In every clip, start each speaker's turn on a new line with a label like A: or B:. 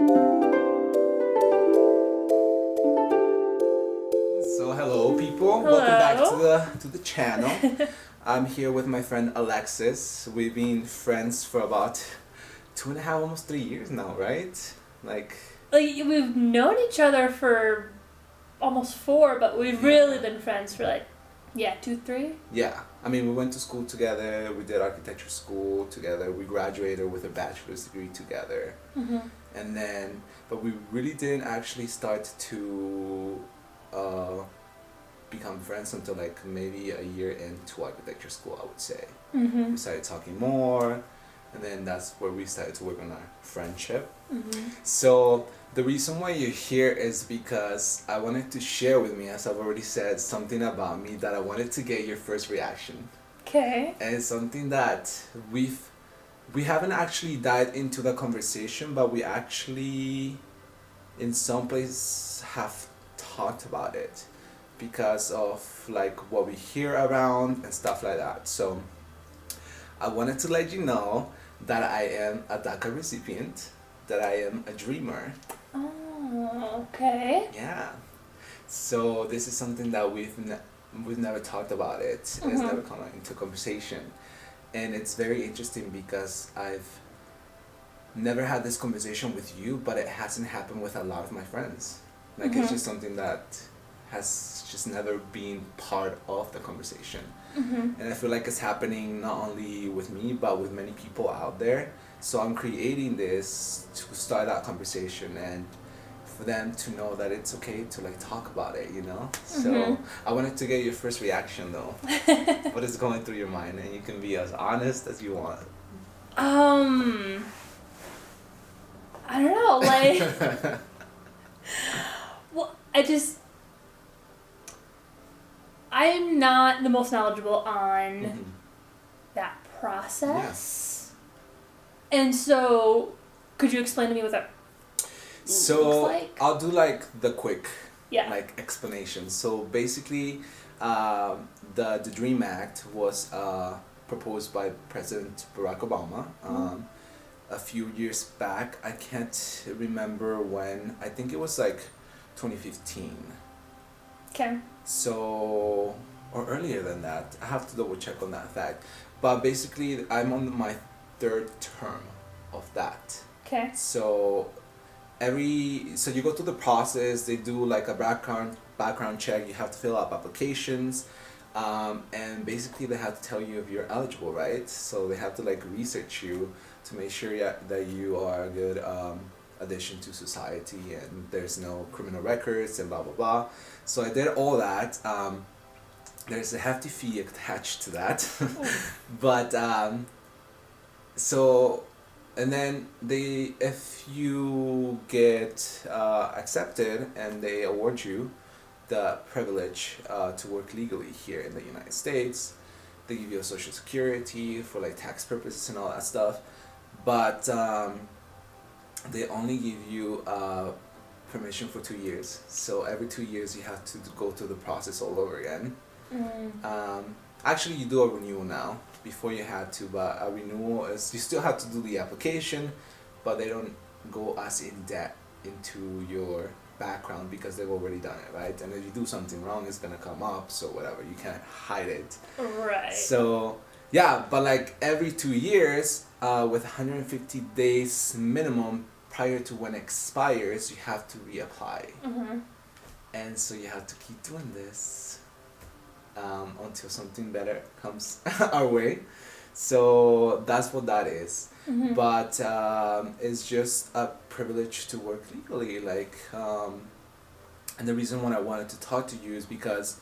A: So hello people,
B: Hello.
A: welcome back to the channel. I'm here with my friend Alexis. We've been friends for about 2.5, almost 3 years now, right? Like
B: we've known each other for almost 4, but we've really been friends for 2, 3.
A: Yeah, I mean we went to school together, we did architecture school together, we graduated with a bachelor's degree together.
B: Mm-hmm.
A: And then, but we really didn't actually start to become friends until like maybe a year into architecture school, I would say.
B: Mm-hmm.
A: We started talking more, and then that's where we started to work on our friendship.
B: Mm-hmm.
A: So the reason why you're here is because I wanted to share with me, as I've already said, something about me that I wanted to get your first reaction.
B: Okay.
A: And it's something that we haven't actually dived into the conversation, but we actually in some places have talked about it because of like what we hear around and stuff like that. So I wanted to let you know that I am a DACA recipient, that I am a dreamer.
B: Oh, okay.
A: Yeah. So this is something that we've never talked about it.
B: Mm-hmm.
A: It's never come into conversation. And it's very interesting because I've never had this conversation with you, but it hasn't happened with a lot of my friends. Like
B: Mm-hmm.
A: it's just something that has just never been part of the conversation.
B: Mm-hmm.
A: And I feel like it's happening not only with me, but with many people out there. So I'm creating this to start that conversation and for them to know that it's okay to like talk about it, you know? So
B: Mm-hmm.
A: I wanted to get your first reaction though. What is going through your mind? And you can be as honest as you want.
B: I don't know, well, I'm not the most knowledgeable on
A: Mhm.
B: that process. And so, could you explain to me what that
A: So
B: looks like?
A: I'll do like the quick
B: Yeah.
A: like explanation. So basically, the Dream Act was proposed by President Barack Obama a few years back. I can't remember when. I think it was like 2015.
B: Okay.
A: So, or earlier than that. I have to double check on that fact. But basically, I'm on my 3rd term of that.
B: Okay.
A: So you go through the process. They do like a background check. You have to fill out applications, and basically they have to tell you if you're eligible, right? So they have to like research you to make sure that you are a good addition to society and there's no criminal records and blah blah blah. So I did all that. There's a hefty fee attached to that, but so. And then if you get accepted and they award you the privilege to work legally here in the United States, they give you a social security for like tax purposes and all that stuff. But they only give you permission for 2 years. So every 2 years you have to go through the process all over again. Actually, you do a renewal now. Before you had to, but a renewal is you still have to do the application, but they don't go as in depth into your background because they've already done it, right? And if you do something wrong, it's gonna come up, so whatever, you can't hide it.
B: Right.
A: So yeah, but like every 2 years, with 150 days minimum prior to when it expires, you have to reapply.
B: Mm-hmm.
A: And so you have to keep doing this. Until something better comes our way. So that's what that is.
B: Mm-hmm.
A: But it's just a privilege to work legally. And the reason why I wanted to talk to you is because,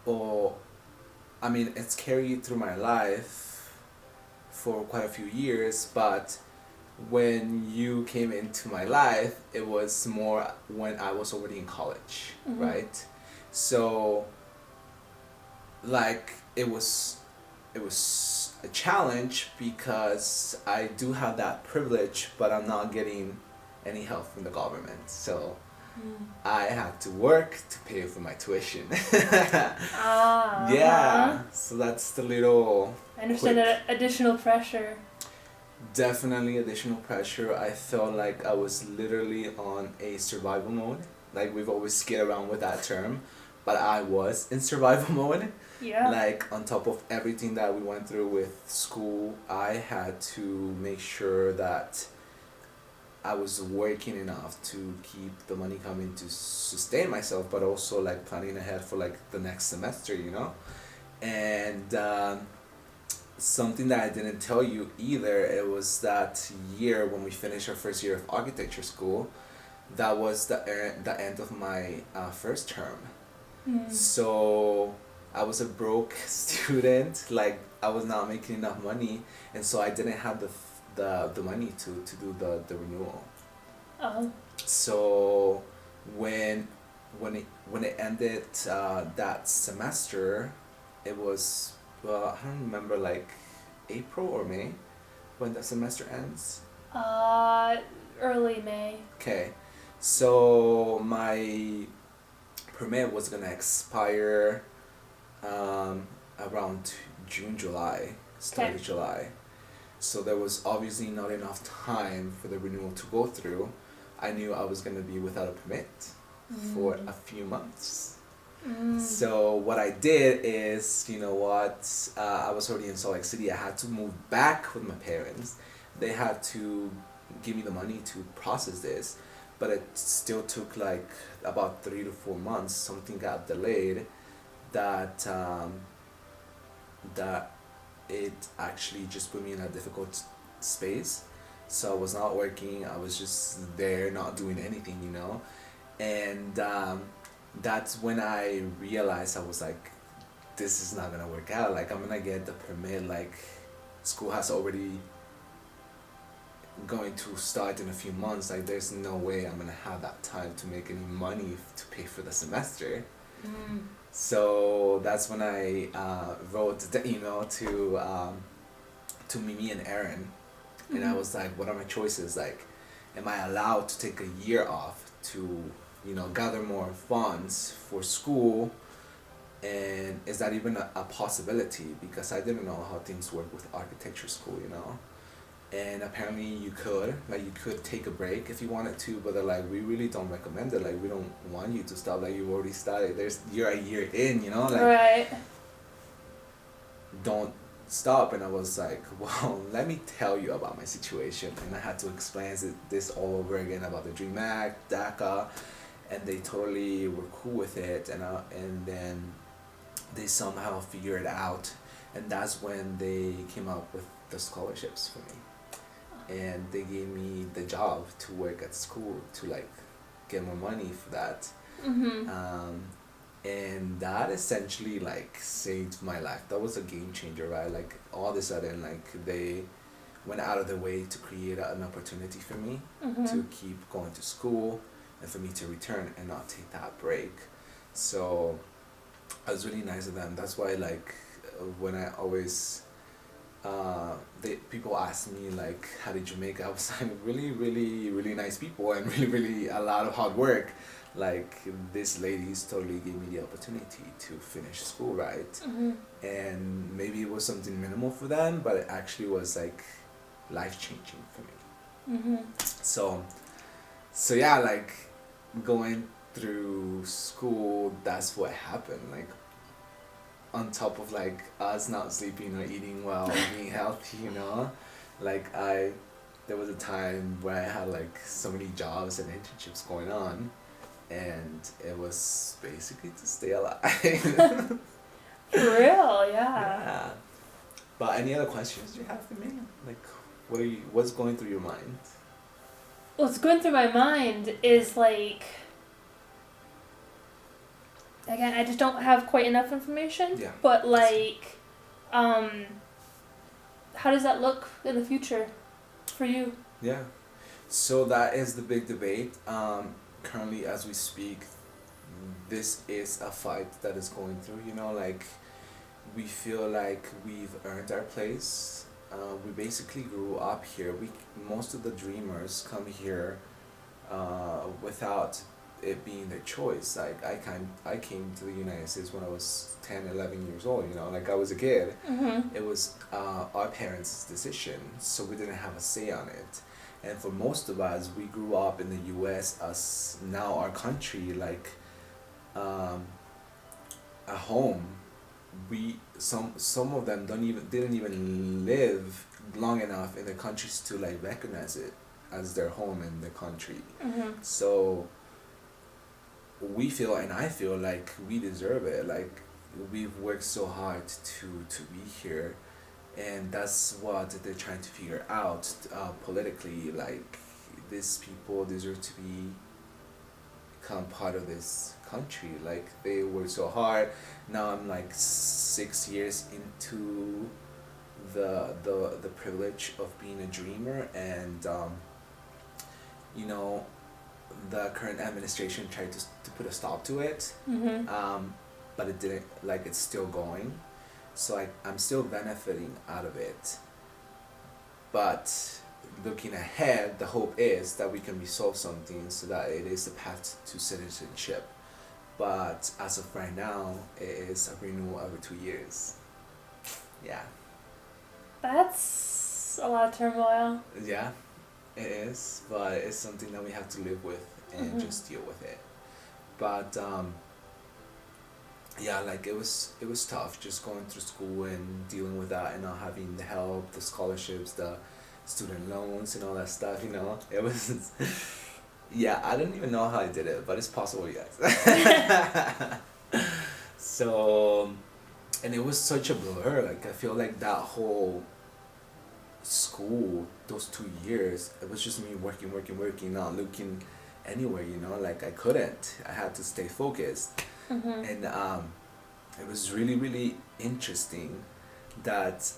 A: I mean, it's carried through my life for quite a few years, but when you came into my life, it was more when I was already in college,
B: Mm-hmm.
A: right? So like it was a challenge because I do have that privilege, but I'm not getting any help from the government. So I had to work to pay for my tuition. Yeah. So that's the little
B: I understand
A: quick.
B: that additional pressure.
A: Definitely additional pressure. I felt like I was literally on a survival mode. Like we've always skate around with that term, but I was in survival mode.
B: Yeah.
A: Like on top of everything that we went through with school, I had to make sure that I was working enough to keep the money coming to sustain myself, but also like planning ahead for like the next semester, you know? And something that I didn't tell you either, it was that year when we finished our first year of architecture school, that was the end of my first term. So I was a broke student, like I was not making enough money, and so I didn't have the money to do the renewal.
B: Oh.
A: So when it ended that semester, it was, well, I don't remember, like April or May when the semester ends.
B: Early May.
A: Okay, so my permit was gonna expire around June, July, start of
B: Okay.
A: July. So there was obviously not enough time for the renewal to go through. I knew I was gonna be without a permit for a few months. So what I did is, you know what, I was already in Salt Lake City. I had to move back with my parents. They had to give me the money to process this, but it still took like about 3 to 4 months. Something got delayed that that it actually just put me in a difficult space. So I was not working. I was just there, not doing anything, you know, and that's when I realized, I was like, this is not gonna work out. Like I'm gonna get the permit. Like school has already going to start in a few months. Like there's no way I'm gonna have that time to make any money to pay for the semester. So that's when I wrote the email to Mimi and Aaron, and I was like, what are my choices? Like, am I allowed to take a year off to, you know, gather more funds for school, and is that even a possibility? Because I didn't know how things work with architecture school, you know. And apparently you could take a break if you wanted to, but they're like, we really don't recommend it. Like we don't want you to stop. Like you've already started. You're a year in, you know. Like
B: Right.
A: don't stop. And I was like, well, let me tell you about my situation. And I had to explain this all over again about the DreamAct, DACA, and they totally were cool with it. And then they somehow figured it out, and that's when they came up with the scholarships for me. And they gave me the job to work at school to like get more money for that. And that essentially like saved my life. That was a game changer, right? Like all of a sudden, like they went out of their way to create an opportunity for me to keep going to school and for me to return and not take that break. So it was really nice of them. That's why like when I always people ask me like, how did you make it? I was like, really, really, really nice people, and really, really a lot of hard work. Like this ladies totally gave me the opportunity to finish school, right? And maybe it was something minimal for them, but it actually was like life changing for me. So yeah, like going through school, that's what happened. Like on top of like us not sleeping or eating well, being healthy, you know, like there was a time where I had like so many jobs and internships going on, and it was basically to stay alive.
B: For real, yeah.
A: Yeah. But any other questions you have for me? Like, what's going through your mind?
B: What's going through my mind is like, again, I just don't have quite enough information.
A: Yeah.
B: But like, how does that look in the future for you?
A: Yeah. So that is the big debate. Currently, as we speak, this is a fight that is going through. You know, like we feel like we've earned our place. We basically grew up here. Most of the dreamers come here without it being their choice. Like I came to the United States when I was 10, 11 years old, you know, like I was a kid.
B: Mm-hmm.
A: It was our parents' decision, so we didn't have a say on it. And for most of us, we grew up in the U.S. as now our country, like a home. Some of them didn't even live long enough in the countries to like recognize it as their home in the country.
B: Mm-hmm.
A: So we feel, and I feel like we deserve it. Like we've worked so hard to be here, and that's what they're trying to figure out politically. Like these people deserve to become part of this country. Like they worked so hard. Now I'm like 6 years into the privilege of being a dreamer, and you know, the current administration tried to put a stop to it,
B: Mm-hmm.
A: but it didn't. Like it's still going, so I'm still benefiting out of it. But looking ahead, the hope is that we can resolve something so that it is the path to citizenship. But as of right now, it is a renewal every 2 years. Yeah.
B: That's a lot of turmoil.
A: Yeah, it is, but it's something that we have to live with and
B: Mhm.
A: just deal with it. But yeah, like it was tough just going through school and dealing with that and not having the help, the scholarships, the student loans and all that stuff. You know, it was. Yeah, I don't even know how I did it, but it's possible, yes. So, and it was such a blur. Like I feel like that whole school, those 2 years, it was just me working, not looking anywhere. You know, like I couldn't. I had to stay focused,
B: Mm-hmm.
A: and it was really really interesting that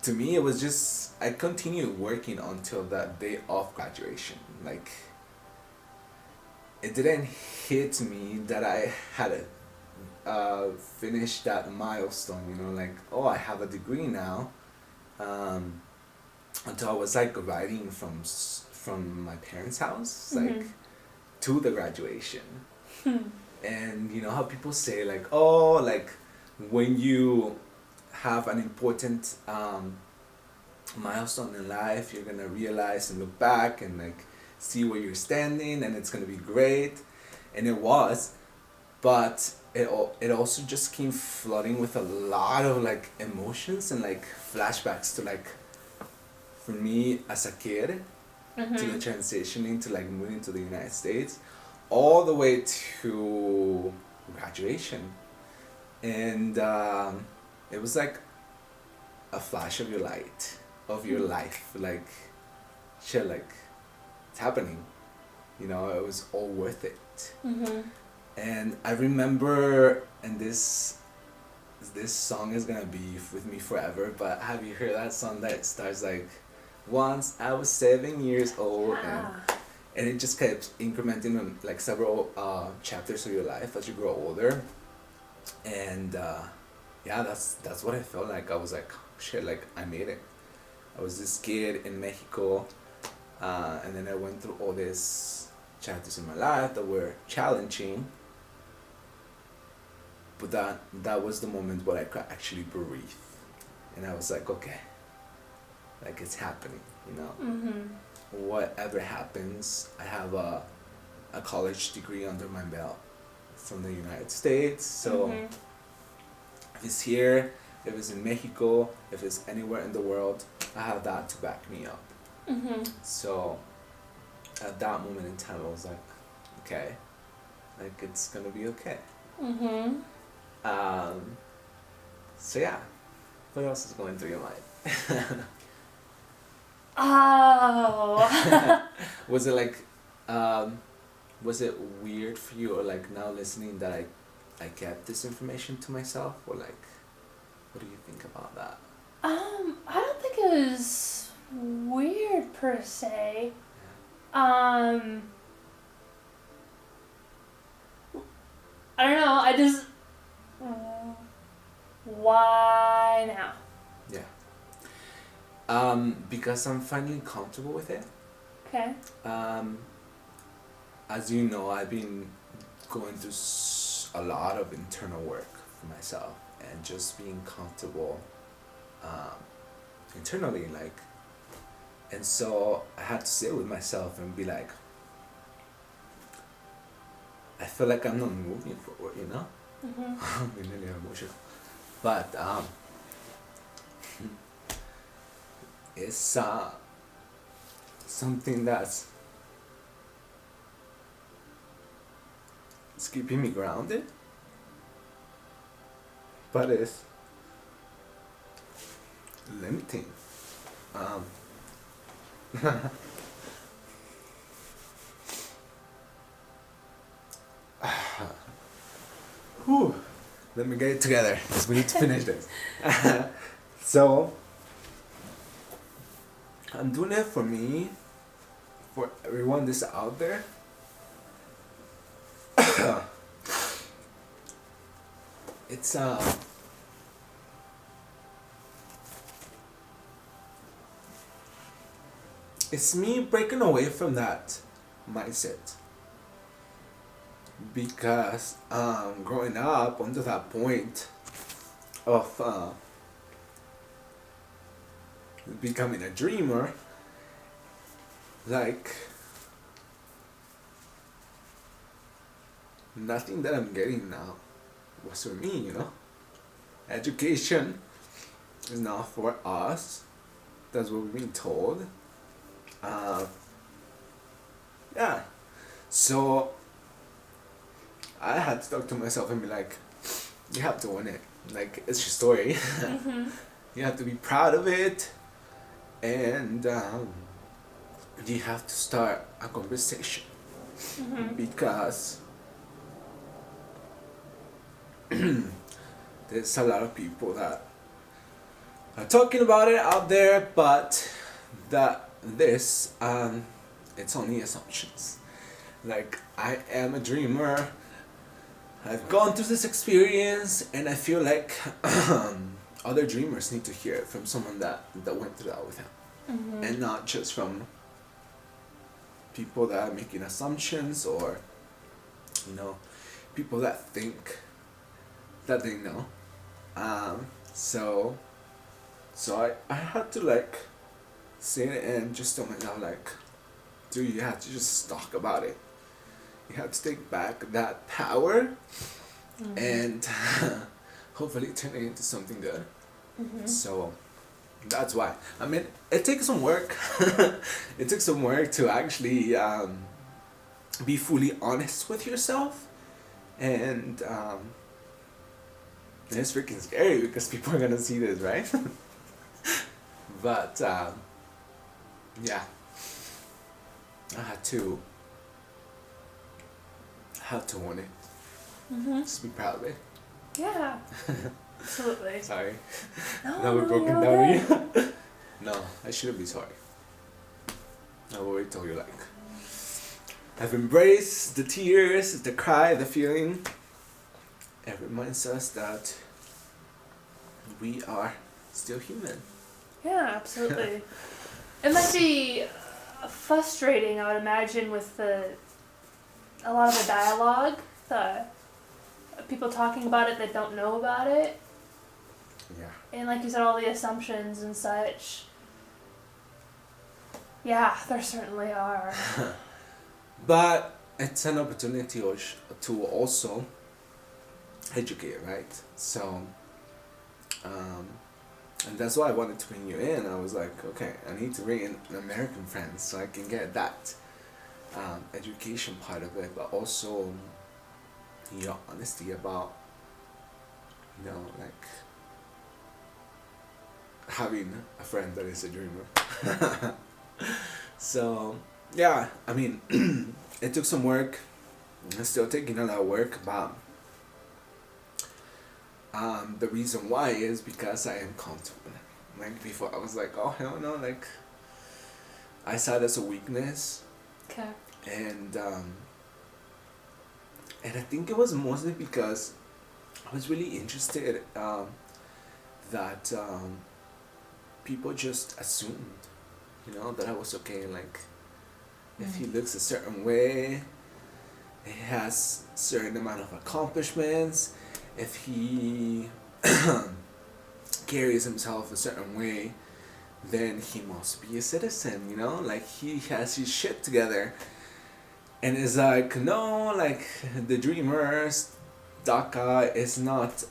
A: to me it was just I continued working until that day of graduation. Like it didn't hit me that I had finished that milestone, you know, like, oh, I have a degree now, until I was like riding from my parents' house, like
B: Mhm.
A: to the graduation.
B: Hmm.
A: And you know how people say like, oh, like when you have an important milestone in life, you're gonna realize and look back and like see where you're standing, and it's gonna be great. And it was, but it also just came flooding with a lot of like emotions and like flashbacks to like, for me as a kid, to the
B: Mhm.
A: transitioning to like moving to the United States, all the way to graduation. And it was like a flash of your light, of your life. Like, shit, like, it's happening. You know, it was all worth it.
B: Mhm.
A: And I remember, and this song is gonna be with me forever, but have you heard that song that starts like, once I was 7 years old, and it just kept incrementing on like several chapters of your life as you grow older. And yeah, that's what I felt like. I was like, shit, like I made it. I was this kid in Mexico, and then I went through all these chapters in my life that were challenging. But that was the moment where I could actually breathe, and I was like, okay, like it's happening, you know.
B: Mhm.
A: Whatever happens, I have a college degree under my belt from the United States. So
B: Mhm.
A: if it's here, if it's in Mexico, if it's anywhere in the world, I have that to back me up.
B: Mhm.
A: So at that moment in time, I was like, okay, like it's gonna be okay.
B: Mhm.
A: Um, so yeah, what else is going through your mind?
B: Oh.
A: Was it like, was it weird for you, or like now listening that I kept this information to myself, or like, what do you think about that?
B: I don't think it was weird per se. I don't know. I just. Why now?
A: Yeah. Because I'm finally comfortable with it.
B: Okay.
A: Um, as you know, I've been going through a lot of internal work for myself and just being comfortable internally, like, and so I had to sit with myself and be like, I feel like I'm not moving forward, you know? I'm really emotional. But it's something that's it's keeping me grounded, but it's limiting. Whew. Let me get it together because we need to finish this. So, I'm doing it for me, for everyone that's out there. It's it's me breaking away from that mindset, because growing up until that point of becoming a dreamer, like, nothing that I'm getting now was for me, you know. Education is not for us. That's what we're being told. Yeah. So I had to talk to myself and be like, you have to win it. Like, it's your story. You have to be proud of it. And you have to start a conversation. Because there's a lot of people that are talking about it out there, but it's only assumptions. Like, I am a dreamer. I've gone through this experience, and I feel like other dreamers need to hear it from someone that went through that with him, and not just from people that are making assumptions, or, you know, people that think that they know. So I had to, like, sit and just tell myself, like, dude, you have to just talk about it. You have to take back that power and hopefully turn it into something good. So that's why. I mean, it takes some work. It took some work to actually be fully honest with yourself. And it's freaking scary because people are gonna see this, right? But yeah, I had to own it. Just be proud of it.
B: Yeah. Absolutely.
A: Sorry.
B: No,
A: We're broken
B: you're
A: down
B: okay.
A: here. No, I shouldn't be sorry. I will wait till you're like, I've embraced the tears, the cry, the feeling. It reminds us that we are still human.
B: Yeah, absolutely. It must be frustrating, I would imagine, with a lot of the dialogue, the people talking about it that don't know about it.
A: Yeah.
B: And like you said, all the assumptions and such. Yeah, there certainly are.
A: But it's an opportunity to also educate, right? So, and that's why I wanted to bring you in. I was like, okay, I need to bring in an American friend so I can get that education part of it, but also your honesty about, you know, like, having a friend that is a dreamer. So, yeah, I mean, it took some work. It's still taking a lot of work, but the reason why is because I am comfortable. Like, before I was like, oh hell no, like, I saw it as a weakness.
B: Okay.
A: And I think it was mostly because I was really interested that people just assumed, you know, that I was okay. Like, if he looks a certain way, he has certain amount of accomplishments, if he carries himself a certain way, then he must be a citizen, you know? Like, he has his shit together. And it's like, no, like, the dreamers, DACA is not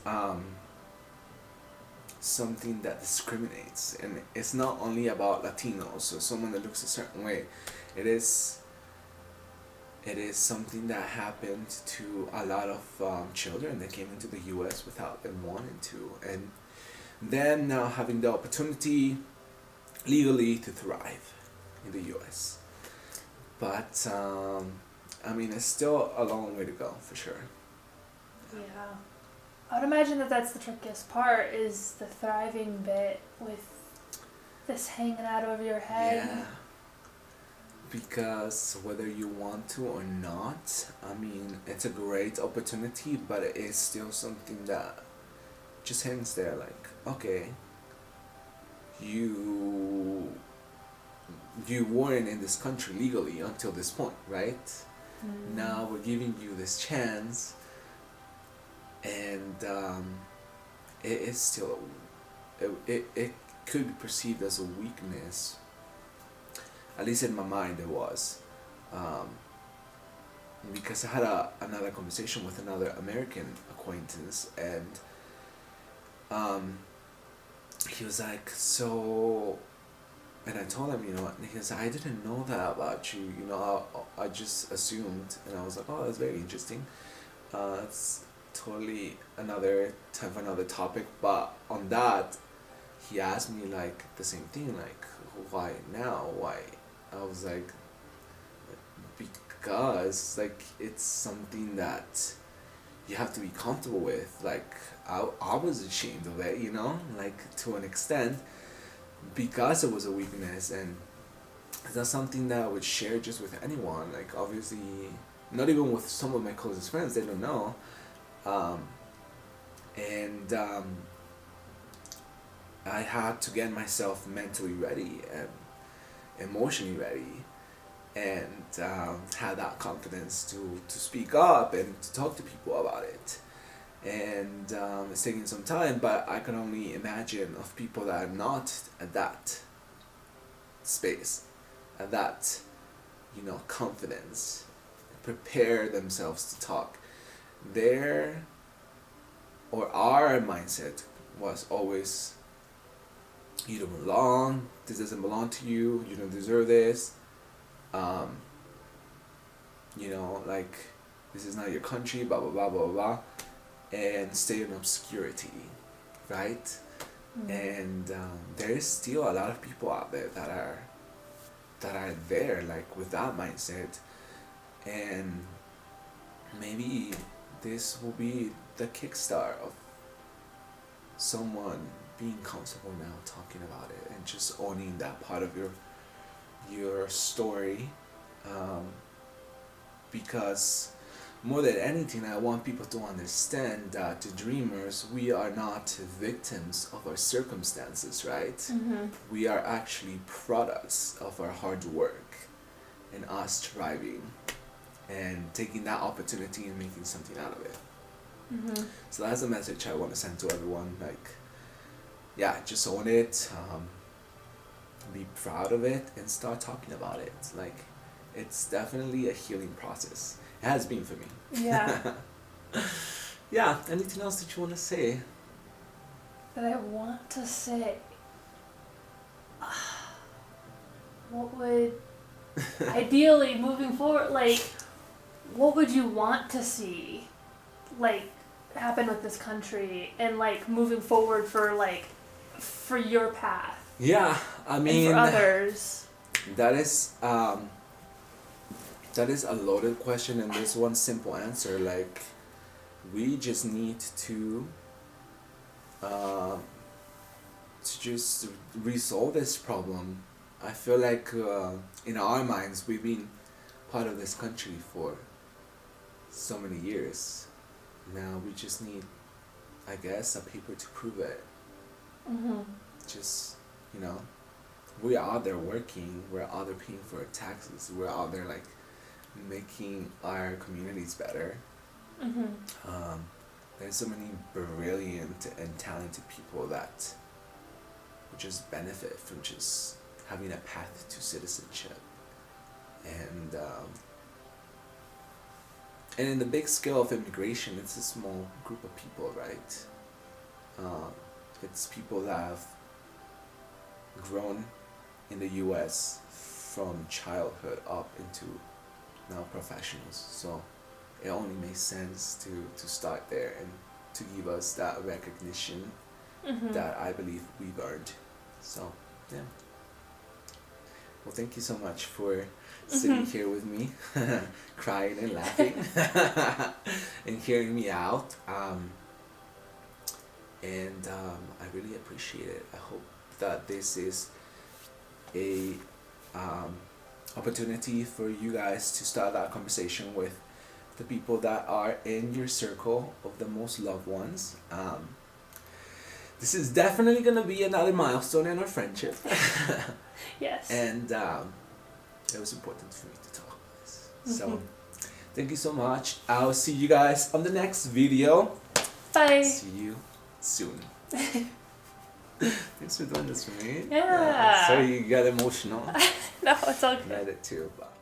A: something that discriminates. And it's not only about Latinos or someone that looks a certain way. It is something that happened to a lot of children that came into the U.S. without them wanting to. And then now having the opportunity legally to thrive in the U.S. But, I mean, it's still a long way to go, for sure.
B: Yeah. I would imagine that that's the trickiest part, is the thriving bit with this hanging out over your head.
A: Yeah. Because whether you want to or not, I mean, it's a great opportunity, but it is still something that just hangs there like, okay, you weren't in this country legally until this point, right? Now we're giving you this chance, and it is still, it could be perceived as a weakness. At least in my mind it was, because I had another conversation with another American acquaintance, and he was like, so, and I told him, you know, and he was like, I didn't know that about you, you know, I just assumed, and I was like, oh, that's very interesting. It's totally another type of another topic, but on that, he asked me like the same thing, like, why now? Why? I was like, because like it's something that you have to be comfortable with. Like I was ashamed of it, you know, like to an extent, because it was a weakness, and it's not something that I would share just with anyone. Like obviously, not even with some of my closest friends, they don't know, and I had to get myself mentally ready and emotionally ready, and had that confidence to speak up and to talk to people about it. And it's taking some time, but I can only imagine of people that are not at that space, at that, you know, confidence, prepare themselves to talk. Their or our mindset was always, you don't belong, this doesn't belong to you, you don't deserve this, you know, like, this is not your country, blah, blah, blah, blah, blah, and stay in obscurity, right? And there is still a lot of people out there that are there, like, with that mindset, and maybe this will be the kickstart of someone being comfortable now talking about it and just owning that part of your story, because more than anything, I want people to understand that the dreamers, we are not victims of our circumstances, right? We are actually products of our hard work and us striving and taking that opportunity and making something out of it. So that's a message I want to send to everyone, like, yeah, just own it, be proud of it, and start talking about it. Like, it's definitely a healing process. It has been for me.
B: Yeah.
A: Yeah, anything else that you want to say?
B: That I want to say. What would, ideally, moving forward, like, what would you want to see, like, happen with this country and, like, moving forward for your path?
A: Yeah, I mean,
B: and for others.
A: That is a loaded question, and there's one simple answer. Like, we just need to just resolve this problem. I feel like in our minds we've been part of this country for so many years. Now we just need, I guess, a paper to prove it. Just, you know, we're out there working, we're out there paying for our taxes, we're out there, like, making our communities better. There's so many brilliant and talented people that would just benefit from just having a path to citizenship. And in the big scale of immigration, it's a small group of people, right? It's people that have grown in the U.S. from childhood up into now professionals. So it only makes sense to start there and to give us that recognition that I believe we've earned. So, yeah. Well, thank you so much for sitting here with me, crying and laughing, and hearing me out. I really appreciate it. I hope that this is a opportunity for you guys to start that conversation with the people that are in your circle of the most loved ones. This is definitely going to be another milestone in our friendship.
B: Yes.
A: And it was important for me to talk about this. So, thank you so much. I'll see you guys on the next video.
B: Bye.
A: See you soon. Thanks for doing this for me.
B: Yeah.
A: Sorry you got emotional.
B: No, it's all good.
A: I did too, but